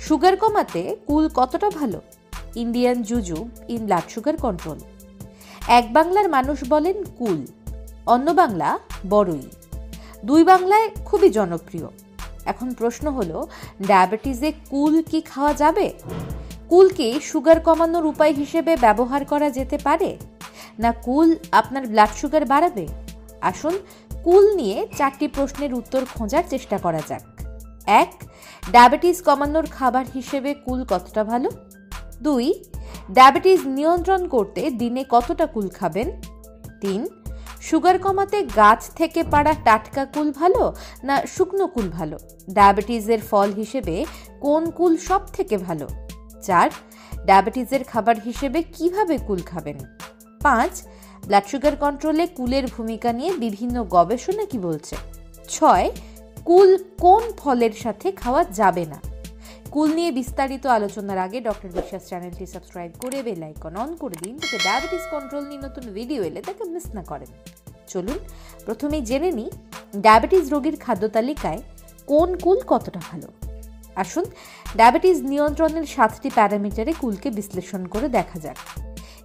Sugar কমাতে কুল কতটা ভালো? Indian Juju in blood sugar control. এক বাংলার মানুষ বলেন কুল, অন্য বাংলা বড়ই। দুই বাংলায় খুবই জনপ্রিয়। এখন প্রশ্ন হলো, ডায়াবেটিসে কুল কি খাওয়া যাবে? কুল কি সুগার কমানোর উপায় হিসেবে ব্যবহার করা যেতে পারে, না কুল আপনার ব্লাড সুগার বাড়াবে? আসুন কুল নিয়ে 4টি প্রশ্নের উত্তর খোঁজার চেষ্টা করা যাক। 1. ডায়াবেটিস কমানোর খাবার হিসেবে কুল কতটা ভালো? 2. ডায়াবেটিস নিয়ন্ত্রণ করতে দিনে কতটা কুল খাবেন? 3. সুগার কমাতে গাছ থেকে পাড়া টাটকা কুল ভালো না শুকনো কুল ভালো? ডায়াবেটিসের ফল হিসেবে কোন কুল সব থেকে ভালো? 4. ডায়াবেটিসের খাবার হিসেবে কিভাবে কুল খাবেন? 5. ব্লাড সুগার কন্ট্রোলে কুলের ভূমিকা নিয়ে বিভিন্ন গবেষণা কি বলছে? 6. কুল কোন ফলের সাথে খাওয়া যাবে না? কুল নিয়ে বিস্তারিত আলোচনার আগে ডক্টর বিশ্বাস চ্যানেলটি সাবস্ক্রাইব করে বেল আইকন অন করে দিন, যাতে ডায়াবেটিস কন্ট্রোল নিয়ে নতুন ভিডিও এলে তাকে মিস না করেন। চলুন প্রথমেই জেনে নিই ডায়াবেটিস রোগীর খাদ্য তালিকায় কোন কুল কতটা ভালো। আসুন ডায়াবেটিস নিয়ন্ত্রণের 7টি প্যারামিটারে কুলকে বিশ্লেষণ করে দেখা যাক।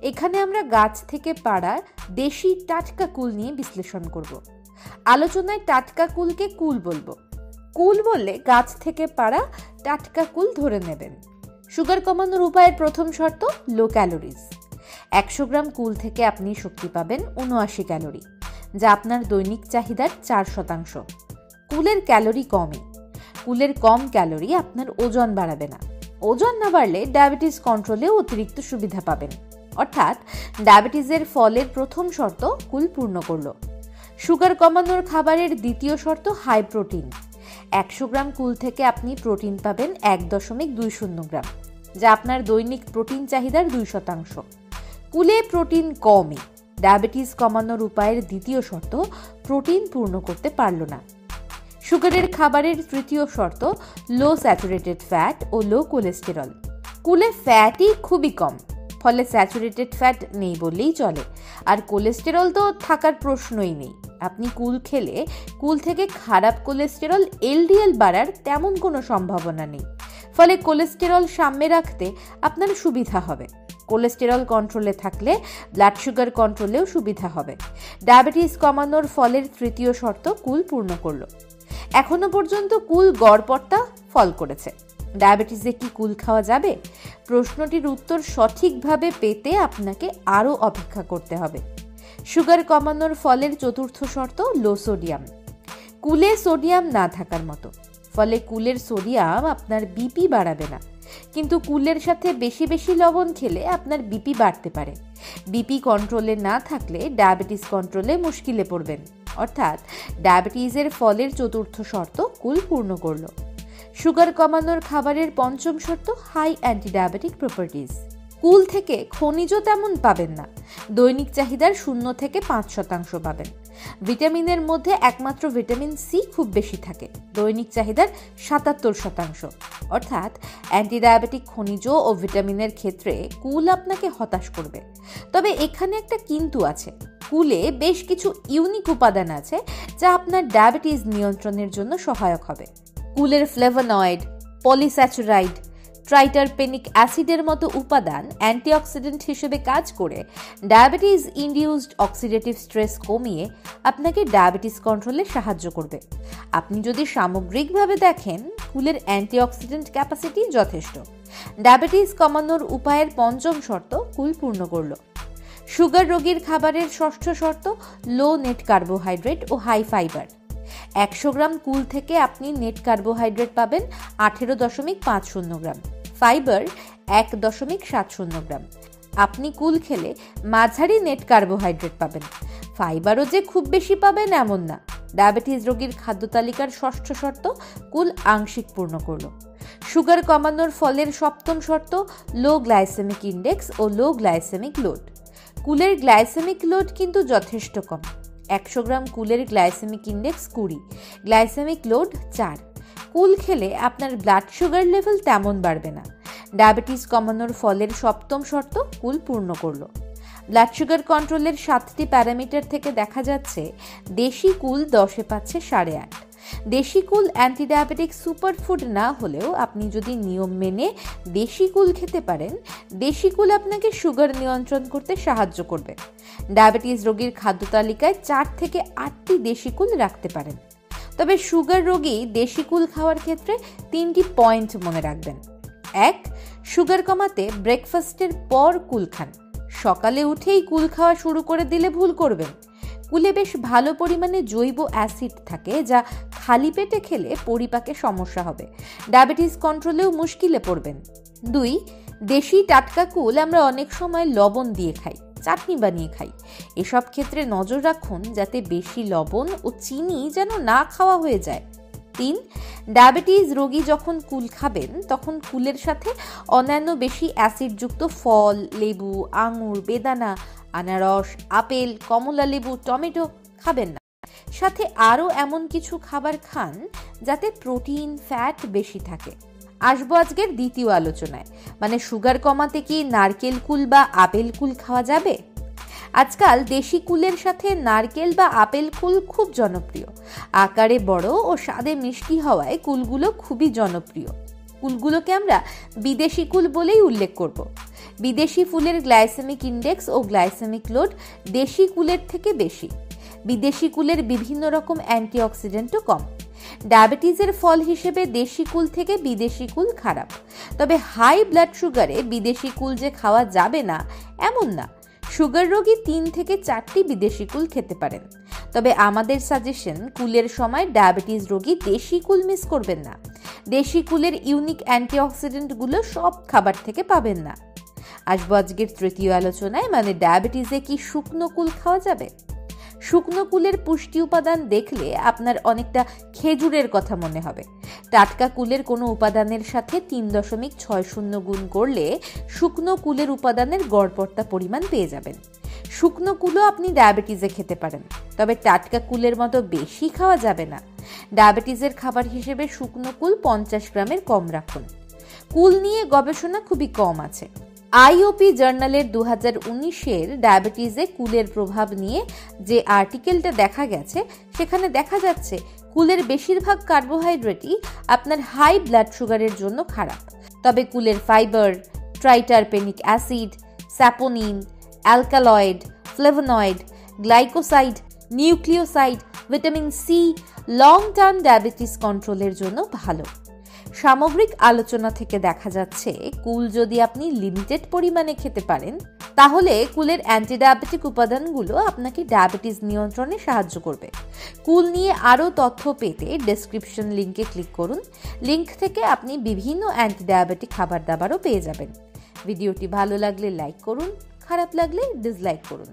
এখানে আমরা গাছ থেকে পাড়া দেশি টাটকা কুল নিয়ে বিশ্লেষণ করব। আলোচনায় টাটকা কুলকে কুল বলবো। কুল বললে গাছ থেকে পাড়া টাটকা কুল ধরে নেবেন। সুগার কমানোর উপায়ের প্রথম শর্ত লো ক্যালোরিজ। 100 গ্রাম কুল থেকে আপনি শক্তি পাবেন 79 ক্যালোরি, যা আপনার দৈনিক চাহিদার 4%। কুলের ক্যালোরি কমই। কুলের কম ক্যালোরি আপনার ওজন বাড়াবে না। ওজন না বাড়লে ডায়াবেটিস কন্ট্রোলেও অতিরিক্ত সুবিধা পাবেন। অর্থাৎ ডায়াবেটিসের ফলের প্রথম শর্ত কুল পূর্ণ করল। সুগার কমানোর খাবারের দ্বিতীয় শর্ত হাই প্রোটিন। 100 গ্রাম কুল থেকে আপনি প্রোটিন পাবেন 1.20 গ্রাম, যা আপনার দৈনিক প্রোটিন চাহিদার 2%। কুলে প্রোটিন কমই। ডায়াবেটিস কমানোর উপায়ের দ্বিতীয় শর্ত প্রোটিন পূর্ণ করতে পারল না। সুগারের খাবারের তৃতীয় শর্ত লো স্যাচুরেটেড ফ্যাট ও লো কোলেস্টেরল। কুলে ফ্যাটই খুবই কম, ফলে স্যাচুরেটেড ফ্যাট নেই বললেই চলে, আর কোলেস্টেরল তো থাকার প্রশ্নই নেই। আপনি কুল খেলে কুল থেকে খারাপ কোলেস্টেরল এলডিএল বাড়ার তেমন কোনো সম্ভাবনা নেই, ফলে কোলেস্টেরল সাম্যে রাখতে আপনার সুবিধা হবে। কোলেস্টেরল কন্ট্রোলে থাকলে ব্লাড সুগার কন্ট্রোলেও সুবিধা হবে। ডায়াবেটিস কমানোর ফলের তৃতীয় শর্ত কুল পূর্ণ করলো। এখনো পর্যন্ত কুল গড়পড়তা ফল করেছে। ডায়াবেটিসে কি কুল খাওয়া যাবে? প্রশ্নটির উত্তর সঠিকভাবে পেতে আপনাকে আরও অপেক্ষা করতে হবে। সুগার কমানোর ফলের চতুর্থ শর্ত লো সোডিয়াম। কুলে সোডিয়াম না থাকার মতো, ফলে কুলের সোডিয়াম আপনার বিপি বাড়াবে না, কিন্তু কুলের সাথে বেশি বেশি লবণ খেলে আপনার বিপি বাড়তে পারে। বিপি কন্ট্রোলে না থাকলে ডায়াবেটিস কন্ট্রোলে মুশকিলে পড়বেন। অর্থাৎ ডায়াবেটিসের ফলের চতুর্থ শর্ত কুল পূর্ণ করল। সুগার কমানোর খাবারের পঞ্চম শর্ত হাই অ্যান্টি ডায়াবেটিক প্রপার্টিজ। কুল থেকে খনিজ তেমন পাবেন না, দৈনিক চাহিদার 0 থেকে 5% পাবেন। ভিটামিনের মধ্যে একমাত্র ভিটামিন সি খুব বেশি থাকে, দৈনিক চাহিদার 77%। অর্থাৎ অ্যান্টি ডায়াবেটিক খনিজ ও ভিটামিনের ক্ষেত্রে কুল আপনাকে হতাশ করবে। তবে এখানে একটা কিন্তু আছে, কুলে বেশ কিছু ইউনিক উপাদান আছে যা আপনার ডায়াবেটিস নিয়ন্ত্রণের জন্য সহায়ক হবে। কুলের ফ্লেভোনয়েড, পলিস্যাচুরাইড, ট্রাইটারপেনিক অ্যাসিডের মতো উপাদান অ্যান্টিঅক্সিডেন্ট হিসেবে কাজ করে ডায়াবেটিস ইনডিউসড অক্সিডেটিভ স্ট্রেস কমিয়ে আপনাকে ডায়াবেটিস কন্ট্রোলে সাহায্য করবে। আপনি যদি সামগ্রিকভাবে দেখেন, কুলের অ্যান্টিঅক্সিডেন্ট ক্যাপাসিটি যথেষ্ট। ডায়াবেটিস কমানোর উপায়ের পঞ্চম শর্ত কুল পূর্ণ করল। সুগার রোগীর খাবারের ষষ্ঠ শর্ত লো নেট কার্বোহাইড্রেট ও হাই ফাইবার। 100 গ্রাম কুল থেকে আপনি নেট কার্বোহাইড্রেট পাবেন 18.50 গ্রাম, ফাইবার 1.70 গ্রাম। আপনি কুল খেলে মাঝারি নেট কার্বোহাইড্রেট পাবেন, ফাইবারও যে খুব বেশি পাবেন এমন না। ডায়াবেটিস রোগীর খাদ্য তালিকার ষষ্ঠ শর্ত কুল আংশিক পূর্ণ করল। সুগার কমানোর ফলের সপ্তম শর্ত লো গ্লাইসেমিক ইন্ডেক্স ও লো গ্লাইসেমিক লোড। কুলের গ্লাইসেমিক লোড কিন্তু যথেষ্ট কম। 100 গ্রাম কুলের গ্লাইসেমিক ইন্ডেক্স 20, গ্লাইসেমিক লোড 4। কুল খেলে আপনার ব্লাড সুগার লেভেল তেমন বাড়বে না। ডায়াবেটিস কমানোর ফলের সপ্তম শর্ত কুল পূর্ণ করল। ব্লাড সুগার কন্ট্রোলের 7টি প্যারামিটার থেকে দেখা যাচ্ছে দেশি কুল 10-এ পাচ্ছে 8.5, দেশি কুল অ্যান্টি ডায়াবেটিক সুপারফুড না হলেও আপনি যদি নিয়ম মেনে দেশি কুল খেতে পারেন, দেশি কুল আপনাকে সুগার নিয়ন্ত্রণ করতে সাহায্য করবে। ডায়াবেটিস রোগীর খাদ্য তালিকায় 4 থেকে 8টি দেশি কুল রাখতে পারেন। তবে সুগার রোগী দেশি কুল খাওয়ার ক্ষেত্রে 3টি পয়েন্ট মনে রাখবেন। 1. সুগার কমাতে ব্রেকফাস্টের পর কুল খান। সকালে উঠেই কুল খাওয়া শুরু করে দিলে ভুল করবেন। কুলে বেশ ভালো পরিমাণে জৈব অ্যাসিড থাকে, যা খালি পেটে খেলে পরিপাকে সমস্যা হবে, ডায়াবেটিস কন্ট্রোলেও মুশকিলে পড়বেন। 2. দেশি টাটকা কুল আমরা অনেক সময় লবণ দিয়ে খাই, চাটনি বানিয়ে খাই। এসব ক্ষেত্রে নজর রাখুন যাতে বেশি লবণ ও চিনি যেন না খাওয়া হয়ে যায়। 3. ডায়াবেটিস রোগী যখন কুল খাবেন তখন কুলের সাথে অন্যান্য বেশি অ্যাসিডযুক্ত ফল, লেবু, আঙুর, বেদানা, আনারস, আপেল, কমলা লেবু, টমেটো খাবেন না। সাথে আরও এমন কিছু খাবার খান যাতে প্রোটিন, ফ্যাট বেশি থাকে। আসবো আজকের দ্বিতীয় আলোচনায়, মানে সুগার কমাতে কি নারকেল কুল বা আপেল কুল খাওয়া যাবে? আজকাল দেশি কুলের সাথে নারকেল বা আপেল কুল খুব জনপ্রিয়। আকারে বড় ও স্বাদে মিষ্টি হওয়ায় কুলগুলো খুবই জনপ্রিয়। কুলগুলোকে আমরা বিদেশি কুল বলেই উল্লেখ করব। বিদেশি ফুলের গ্লাইসেমিক ইন্ডেক্স ও গ্লাইসেমিক লোড দেশি কুলের থেকে বেশি। বিদেশি কুলের বিভিন্ন রকম অ্যান্টিঅক্সিডেন্টও কম। ডায়াবেটিসের ফল হিসেবে দেশি কুল থেকে বিদেশি কুল খারাপ। তবে হাই ব্লাড সুগারে বিদেশি কুল যে খাওয়া যাবে না এমন না। সুগার রোগী 3 থেকে 4টি বিদেশি কুল খেতে পারেন। তবে আমাদের সাজেশন, কুলের সময় ডায়াবেটিস রোগী দেশি কুল মিস করবেন না। দেশি কুলের ইউনিক অ্যান্টিঅক্সিডেন্টগুলো সব খাবার থেকে পাবেন না। আসবো আজকের তৃতীয় আলোচনায়, মানে ডায়াবেটিসে কি শুকনো কুল খাওয়া যাবে? শুকনো কুলের পুষ্টি উপাদান দেখলে আপনার অনেকটা খেজুরের কথা মনে হবে। টাটকা কুলের কোনো উপাদানের সাথে 3.60 গুণ করলে শুকনো কুলের উপাদানের গড়পড়তা পরিমাণ পেয়ে যাবেন। শুকনো কুলও আপনি ডায়াবেটিসে খেতে পারেন, তবে টাটকা কুলের মতো বেশি খাওয়া যাবে না। ডায়াবেটিসের খাবার হিসেবে শুকনো কুল 50 গ্রামের কম রাখুন। কুল নিয়ে গবেষণা খুবই কম আছে। আইওপি জার্নালের 2019-এর ডায়াবেটিসে কুলের প্রভাব নিয়ে যে আর্টিকেলটা দেখা গেছে, সেখানে দেখা যাচ্ছে কুলের বেশিরভাগ কার্বোহাইড্রেটই আপনার হাই ব্লাড সুগারের জন্য খারাপ। তবে কুলের fibre, triterpenic acid, saponin, alkaloid, flavonoid, glycoside, nucleoside, vitamin C long term diabetes কন্ট্রোলের জন্য ভালো। সামগ্রিক আলোচনা থেকে দেখা যাচ্ছে কুল যদি আপনি লিমিটেড পরিমাণে খেতে পারেন, তাহলে কুলের অ্যান্টিডায়াবেটিক উপাদানগুলো আপনাকে ডায়াবেটিস নিয়ন্ত্রণে সাহায্য করবে। কুল নিয়ে আরও তথ্য পেতে ডেসক্রিপশন লিঙ্কে ক্লিক করুন। লিঙ্ক থেকে আপনি বিভিন্ন অ্যান্টিডায়াবেটিক খাবার দাবারও পেয়ে যাবেন। ভিডিওটি ভালো লাগলে লাইক করুন, খারাপ লাগলে ডিসলাইক করুন।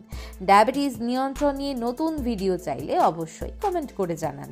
ডায়াবেটিস নিয়ন্ত্রণ নিয়ে নতুন ভিডিও চাইলে অবশ্যই কমেন্ট করে জানান।